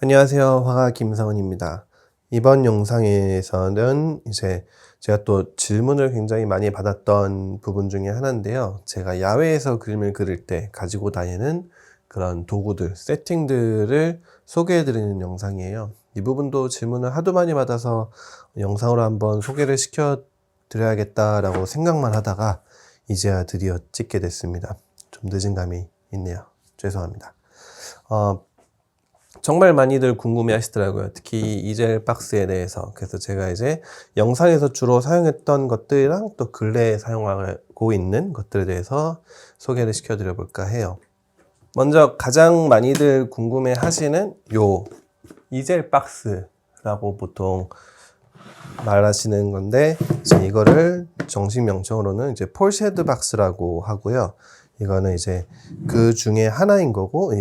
안녕하세요. 화가 김상은입니다. 이번 영상에서는 이제 제가 또 질문을 굉장히 많이 받았던 부분 중에 하나인데요. 제가 야외에서 그림을 그릴 때 가지고 다니는 그런 도구들, 세팅들을 소개해 드리는 영상이에요. 이 부분도 질문을 하도 많이 받아서 영상으로 한번 소개를 시켜 드려야겠다라고 생각만 하다가 이제야 드디어 찍게 됐습니다. 좀 늦은 감이 있네요. 죄송합니다. 정말 많이들 궁금해 하시더라고요. 특히 이젤 박스에 대해서. 그래서 제가 이제 영상에서 주로 사용했던 것들이랑 또 근래에 사용하고 있는 것들에 대해서 소개를 시켜드려 볼까 해요. 먼저 가장 많이들 궁금해 하시는 요 이젤 박스라고 보통 말하시는 건데, 이제 이거를 정식 명칭으로는 이제 폴쉐드 박스라고 하고요. 이거는 이제 그 중에 하나인 거고,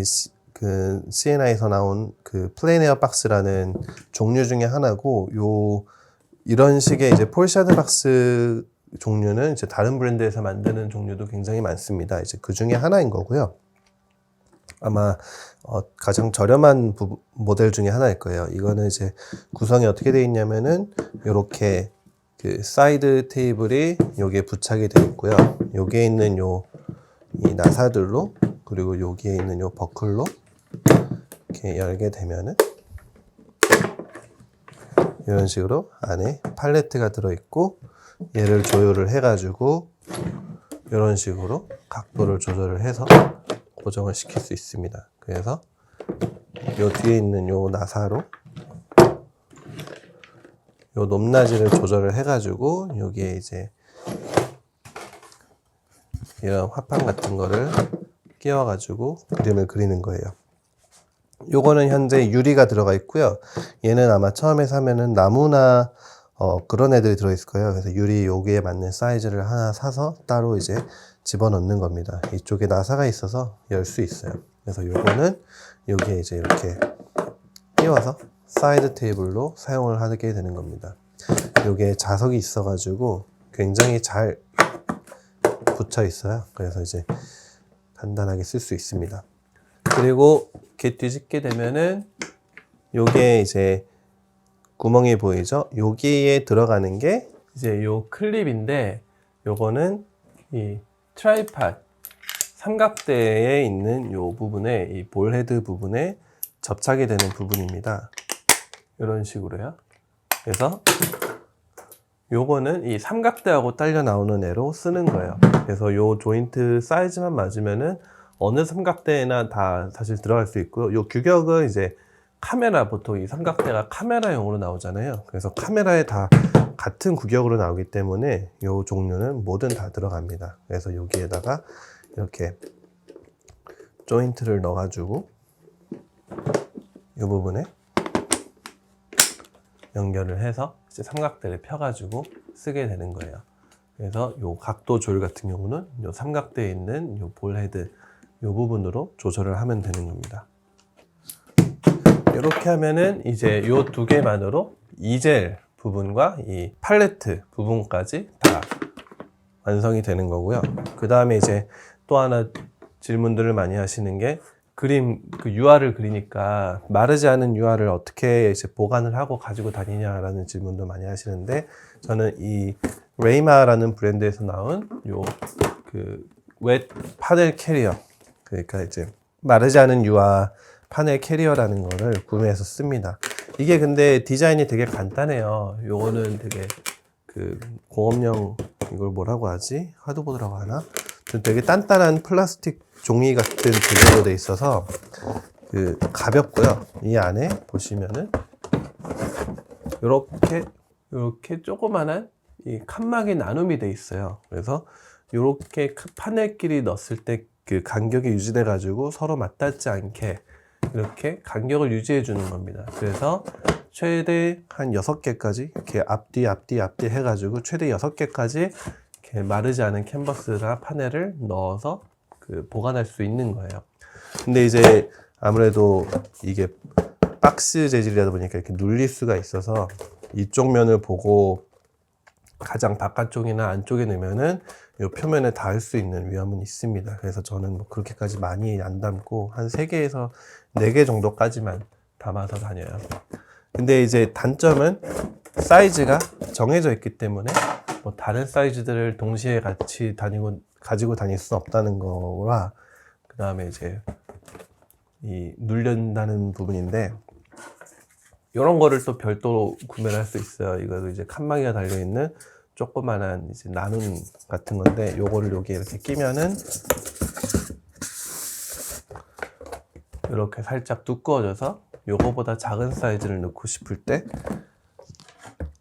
그 C&I에서 나온 그 플레인에어 박스라는 종류 중에 하나고, 이런 식의 이제 폴샤드 박스 종류는 이제 다른 브랜드에서 만드는 종류도 굉장히 많습니다. 이제 그 중에 하나인 거고요. 아마 가장 저렴한 모델 중에 하나일 거예요. 이거는 이제 구성이 어떻게 되어 있냐면은 이렇게 그 사이드 테이블이 여기에 부착이 되어 있고요. 여기에 있는 이 나사들로, 그리고 여기에 있는 요 버클로 이렇게 열게 되면은 이런 식으로 안에 팔레트가 들어있고, 얘를 조율을 해가지고 이런 식으로 각도를 조절을 해서 고정을 시킬 수 있습니다. 그래서 요 뒤에 있는 요 나사로 요 높낮이를 조절을 해가지고 여기에 이제 이런 화판 같은 거를 끼워가지고 그림을 그리는 거예요. 요거는 현재 유리가 들어가 있고요. 얘는 아마 처음에 사면은 나무나 그런 애들이 들어있을 거예요. 그래서 유리 여기에 맞는 사이즈를 하나 사서 따로 이제 집어넣는 겁니다. 이쪽에 나사가 있어서 열 수 있어요. 그래서 요거는 여기에 이제 이렇게 끼워서 사이드 테이블로 사용을 하게 되는 겁니다. 요게 자석이 있어가지고 굉장히 잘 붙여 있어요. 그래서 이제 간단하게 쓸 수 있습니다. 그리고 이렇게 뒤집게 되면은 요게 이제 구멍이 보이죠? 여기에 들어가는 게 이제 요 클립인데, 요거는 이 트라이팟 삼각대에 있는 요 부분에, 이 볼헤드 부분에 접착이 되는 부분입니다. 이런 식으로요. 그래서 요거는 이 삼각대하고 딸려 나오는 애로 쓰는 거예요. 그래서 요 조인트 사이즈만 맞으면은 어느 삼각대에나 다 사실 들어갈 수 있고요. 요 규격은 이제 카메라, 보통 이 삼각대가 카메라용으로 나오잖아요. 그래서 카메라에 다 같은 구격으로 나오기 때문에 요 종류는 뭐든 다 들어갑니다. 그래서 여기에다가 이렇게 조인트를 넣어가지고 이 부분에 연결을 해서 이제 삼각대를 펴가지고 쓰게 되는 거예요. 그래서 요 각도 조율 같은 경우는 요 삼각대에 있는 요 볼헤드 요 부분으로 조절을 하면 되는 겁니다. 이렇게 하면은 이제 요 두 개만으로 이젤 부분과 이 팔레트 부분까지 다 완성이 되는 거고요. 그 다음에 이제 또 하나 질문들을 많이 하시는 게, 그림 그 유화를 그리니까 마르지 않은 유화를 어떻게 이제 보관을 하고 가지고 다니냐라는 질문도 많이 하시는데, 저는 이 레이마라는 브랜드에서 나온 요 그 웻 파넬 캐리어, 그러니까 이제 마르지 않은 유화 파넬 캐리어라는 거를 구매해서 씁니다. 이게 근데 디자인이 되게 간단해요. 요거는 되게 그 공업용, 이걸 뭐라고 하지? 하드보드라고 하나? 좀 되게 단단한 플라스틱 종이 같은 구조로 돼 있어서 그 가볍고요. 이 안에 보시면은 요렇게 조그만한 이 칸막이 나눔이 돼 있어요. 그래서 요렇게 파넬끼리 넣었을 때 그 간격이 유지돼 가지고 서로 맞닿지 않게 이렇게 간격을 유지해 주는 겁니다. 그래서 최대 한 6개까지 이렇게 앞뒤 해가지고 최대 6개까지 이렇게 마르지 않은 캔버스나 파넬을 넣어서 그 보관할 수 있는 거예요. 근데 이제 아무래도 이게 박스 재질이다 보니까 이렇게 눌릴 수가 있어서 이쪽 면을 보고 가장 바깥쪽이나 안쪽에 넣으면은 이 표면에 닿을 수 있는 위험은 있습니다. 그래서 저는 뭐 그렇게까지 많이 안 담고 한 3개에서 4개 정도까지만 담아서 다녀요. 근데 이제 단점은 사이즈가 정해져 있기 때문에 뭐 다른 사이즈들을 동시에 같이 가지고 다닐 수 없다는 거라, 그 다음에 이제 이 눌린다는 부분인데, 이런 거를 또 별도로 구매를 할 수 있어요. 이거 이제 칸막이가 달려있는 조그만한 이제 나눔 같은 건데, 요거를 여기에 이렇게 끼면은 이렇게 살짝 두꺼워져서 요거보다 작은 사이즈를 넣고 싶을 때,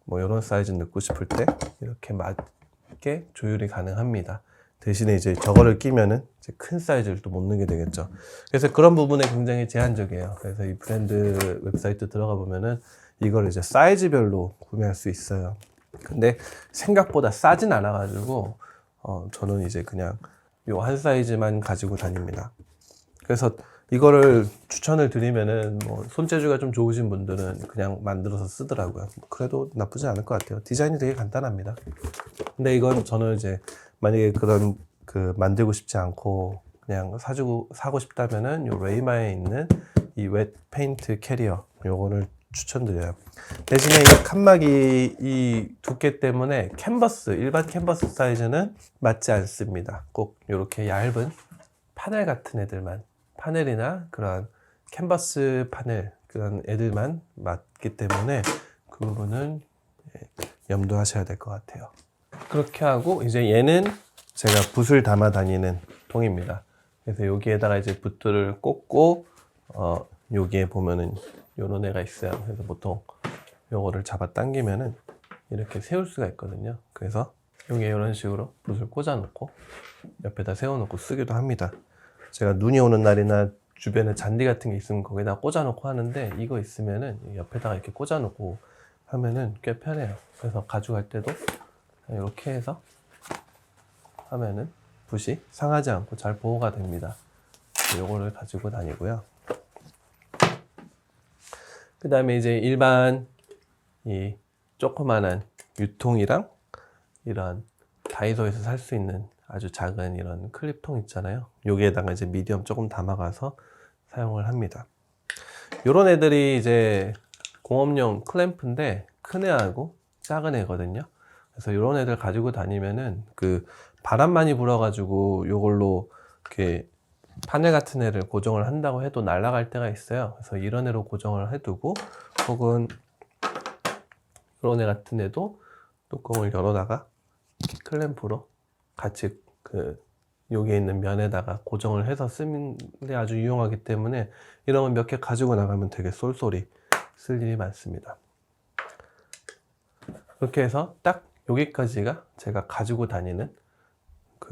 뭐 이런 사이즈 넣고 싶을 때 이렇게 맞게 조율이 가능합니다. 대신에 이제 저거를 끼면은 이제 큰 사이즈를 또 못 넣게 되겠죠. 그래서 그런 부분에 굉장히 제한적이에요. 그래서 이 브랜드 웹사이트 들어가 보면은 이걸 이제 사이즈별로 구매할 수 있어요. 근데 생각보다 싸진 않아 가지고 저는 이제 그냥 요 한 사이즈만 가지고 다닙니다. 그래서 이거를 추천을 드리면은 뭐 손재주가 좀 좋으신 분들은 그냥 만들어서 쓰더라고요. 그래도 나쁘지 않을 것 같아요. 디자인이 되게 간단합니다. 근데 이건 저는 이제 만약에 그런 만들고 싶지 않고 그냥 사고 싶다면은 요 레이마에 있는 이 웻 페인트 캐리어, 요거를 추천드려요. 대신에 이 칸막이 이 두께 때문에 일반 캔버스 사이즈는 맞지 않습니다. 꼭 이렇게 얇은 파넬 같은 애들만, 파넬이나 그런 캔버스 파넬 그런 애들만 맞기 때문에 그 부분은 염두하셔야 될 것 같아요. 그렇게 하고 이제 얘는 제가 붓을 담아 다니는 통입니다. 그래서 여기에다가 이제 붓들을 꽂고 여기에 보면은 요런 애가 있어요. 그래서 보통 요거를 잡아 당기면은 이렇게 세울 수가 있거든요. 그래서 여기에 이런 식으로 붓을 꽂아 놓고 옆에다 세워 놓고 쓰기도 합니다. 제가 눈이 오는 날이나 주변에 잔디 같은 게 있으면 거기다 꽂아 놓고 하는데, 이거 있으면은 옆에다가 이렇게 꽂아 놓고 하면은 꽤 편해요. 그래서 가져갈 때도 이렇게 해서 하면은 붓이 상하지 않고 잘 보호가 됩니다. 요거를 가지고 다니고요. 그 다음에 이제 일반 이 조그만한 유통이랑 이런 다이소에서 살 수 있는 아주 작은 이런 클립통 있잖아요. 여기에다가 이제 미디엄 조금 담아가서 사용을 합니다. 요런 애들이 이제 공업용 클램프인데 큰 애하고 작은 애거든요. 그래서 요런 애들 가지고 다니면은 바람 많이 불어가지고 요걸로 이렇게 파넬 같은 애를 고정을 한다고 해도 날아갈 때가 있어요. 그래서 이런 애로 고정을 해두고, 혹은 이런 애 같은 애도 뚜껑을 열어다가 이렇게 클램프로 같이 여기에 있는 면에다가 고정을 해서 쓰는데 아주 유용하기 때문에 이런 건 몇 개 가지고 나가면 되게 쏠쏠히 쓸 일이 많습니다. 그렇게 해서 딱 여기까지가 제가 가지고 다니는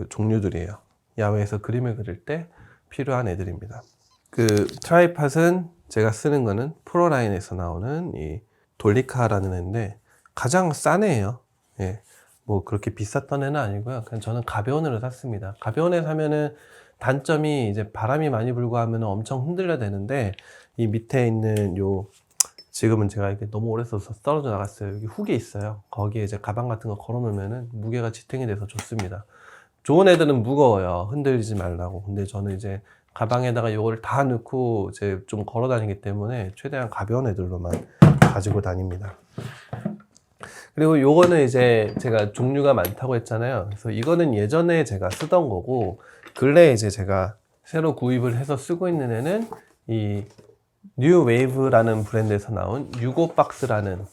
종류들이에요. 야외에서 그림을 그릴 때 필요한 애들입니다. 트라이팟은 제가 쓰는 거는 프로라인에서 나오는 이 돌리카라는 애인데 가장 싼 애예요. 예. 뭐 그렇게 비쌌던 애는 아니고요. 그냥 저는 가벼운 애를 샀습니다. 가벼운 애 사면은 단점이 이제 바람이 많이 불고 하면 엄청 흔들려 되는데, 이 밑에 있는 지금은 제가 이렇게 너무 오래 써서 떨어져 나갔어요. 여기 훅이 있어요. 거기에 이제 가방 같은 거 걸어 놓으면은 무게가 지탱이 돼서 좋습니다. 좋은 애들은 무거워요. 흔들리지 말라고. 근데 저는 이제 가방에다가 이거를 다 넣고 이제 좀 걸어 다니기 때문에 최대한 가벼운 애들로만 가지고 다닙니다. 그리고 요거는 이제 제가 종류가 많다고 했잖아요. 그래서 이거는 예전에 제가 쓰던 거고, 근래에 이제 제가 새로 구입을 해서 쓰고 있는 애는 이 뉴 웨이브라는 브랜드에서 나온 유고 박스라는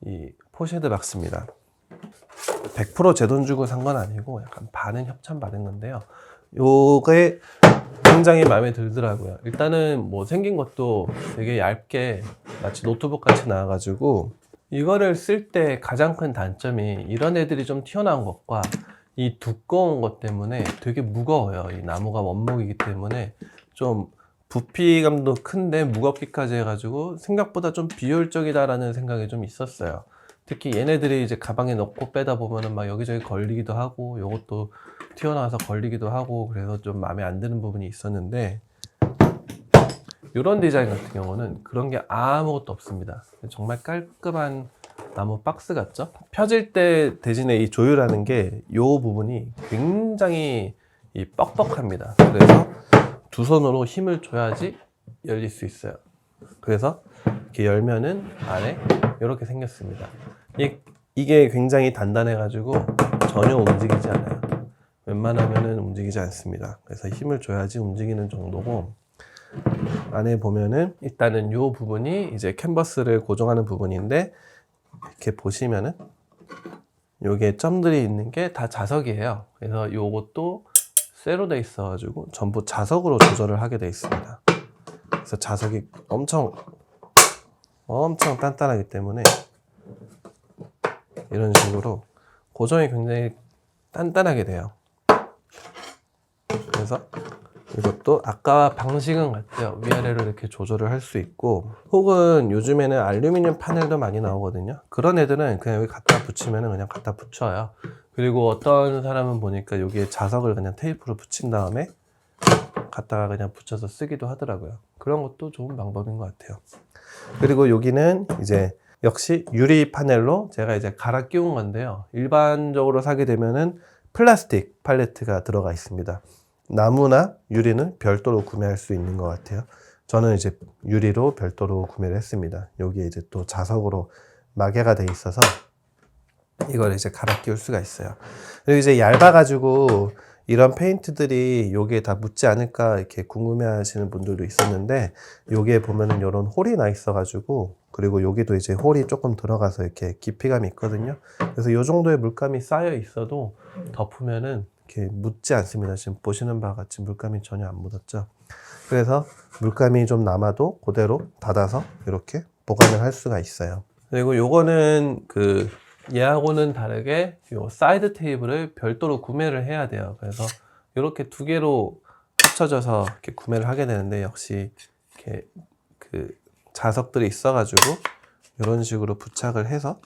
이 포쉐드 박스입니다. 100% 제 돈 주고 산 건 아니고 약간 반은 협찬 받은 건데요. 요게 굉장히 마음에 들더라고요. 일단은 뭐 생긴 것도 되게 얇게 마치 노트북 같이 나와가지고, 이거를 쓸 때 가장 큰 단점이 이런 애들이 좀 튀어나온 것과 이 두꺼운 것 때문에 되게 무거워요. 이 나무가 원목이기 때문에 좀 부피감도 큰데 무겁기까지 해가지고 생각보다 좀 비효율적이다라는 생각이 좀 있었어요. 특히 얘네들이 이제 가방에 넣고 빼다 보면은 막 여기저기 걸리기도 하고, 요것도 튀어나와서 걸리기도 하고, 그래서 좀 마음에 안 드는 부분이 있었는데, 이런 디자인 같은 경우는 그런 게 아무것도 없습니다. 정말 깔끔한 나무 박스 같죠? 펴질 때 대신에 이 조율하는 게 이 부분이 굉장히 뻑뻑합니다. 그래서 두 손으로 힘을 줘야지 열릴 수 있어요. 그래서 이렇게 열면은 안에 이렇게 생겼습니다. 이게 굉장히 단단해가지고 전혀 움직이지 않아요. 웬만하면은 움직이지 않습니다. 그래서 힘을 줘야지 움직이는 정도고, 안에 보면은 일단은 이 부분이 이제 캔버스를 고정하는 부분인데, 이렇게 보시면은 요게 점들이 있는 게 다 자석이에요. 그래서 요것도 쇠로 돼 있어가지고 전부 자석으로 조절을 하게 돼 있습니다. 그래서 자석이 엄청 단단하기 때문에 이런 식으로 고정이 굉장히 단단하게 돼요. 그래서 이것도 아까 방식은 같아요. 위아래로 이렇게 조절을 할 수 있고, 혹은 요즘에는 알루미늄 파넬도 많이 나오거든요. 그런 애들은 그냥 여기 갖다 붙이면 그냥 갖다 붙여요. 그리고 어떤 사람은 보니까 여기에 자석을 그냥 테이프로 붙인 다음에 갖다가 그냥 붙여서 쓰기도 하더라고요. 그런 것도 좋은 방법인 것 같아요. 그리고 여기는 이제 역시 유리 파넬로 제가 이제 갈아 끼운 건데요. 일반적으로 사게 되면은 플라스틱 팔레트가 들어가 있습니다. 나무나 유리는 별도로 구매할 수 있는 것 같아요. 저는 이제 유리로 별도로 구매를 했습니다. 여기에 이제 또 자석으로 마개가 돼 있어서 이걸 이제 갈아 끼울 수가 있어요. 그리고 이제 얇아가지고 이런 페인트들이 여기에 다 묻지 않을까 이렇게 궁금해 하시는 분들도 있었는데, 여기에 보면은 이런 홀이 나 있어가지고, 그리고 여기도 이제 홀이 조금 들어가서 이렇게 깊이감이 있거든요. 그래서 이 정도의 물감이 쌓여 있어도 덮으면은 이렇게 묻지 않습니다. 지금 보시는 바와 같이 물감이 전혀 안 묻었죠. 그래서 물감이 좀 남아도 그대로 닫아서 이렇게 보관을 할 수가 있어요. 그리고 요거는 얘하고는 다르게 요 사이드 테이블을 별도로 구매를 해야 돼요. 그래서 이렇게 두 개로 합쳐져서 이렇게 구매를 하게 되는데, 역시 이렇게 자석들이 있어가지고 이런 식으로 부착을 해서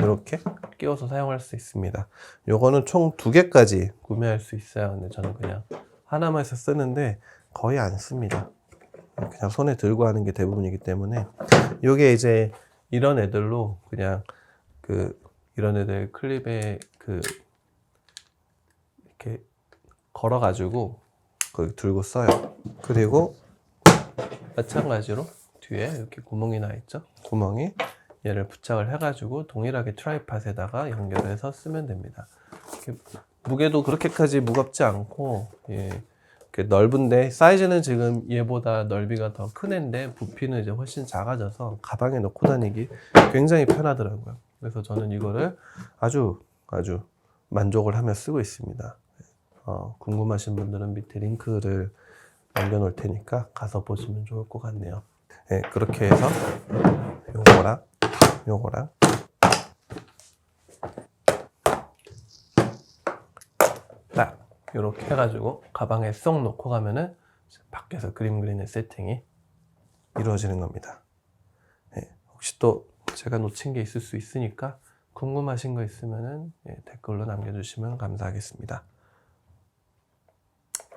이렇게 끼워서 사용할 수 있습니다. 요거는 총 2개까지 구매할 수 있어요. 근데 저는 그냥 하나만 해서 쓰는데 거의 안 씁니다. 그냥 손에 들고 하는 게 대부분이기 때문에. 요게 이제 이런 애들로 그냥 이런 애들 클립에 이렇게 걸어가지고 거기 들고 써요. 그리고 마찬가지로 뒤에 이렇게 구멍이 나 있죠. 구멍이 얘를 부착을 해가지고 동일하게 트라이팟에다가 연결해서 쓰면 됩니다. 무게도 그렇게까지 무겁지 않고, 이렇게 넓은데, 사이즈는 지금 얘보다 넓이가 더 큰 애인데 부피는 이제 훨씬 작아져서 가방에 넣고 다니기 굉장히 편하더라고요. 그래서 저는 이거를 아주 만족을 하며 쓰고 있습니다. 궁금하신 분들은 밑에 링크를 남겨놓을 테니까 가서 보시면 좋을 것 같네요. 네, 그렇게 해서 요거랑 딱 이렇게 해가지고 가방에 쏙 놓고 가면은 밖에서 그림 그리는 세팅이 이루어지는 겁니다. 네, 혹시 또 제가 놓친 게 있을 수 있으니까 궁금하신 거 있으면은 댓글로 남겨주시면 감사하겠습니다.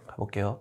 가볼게요.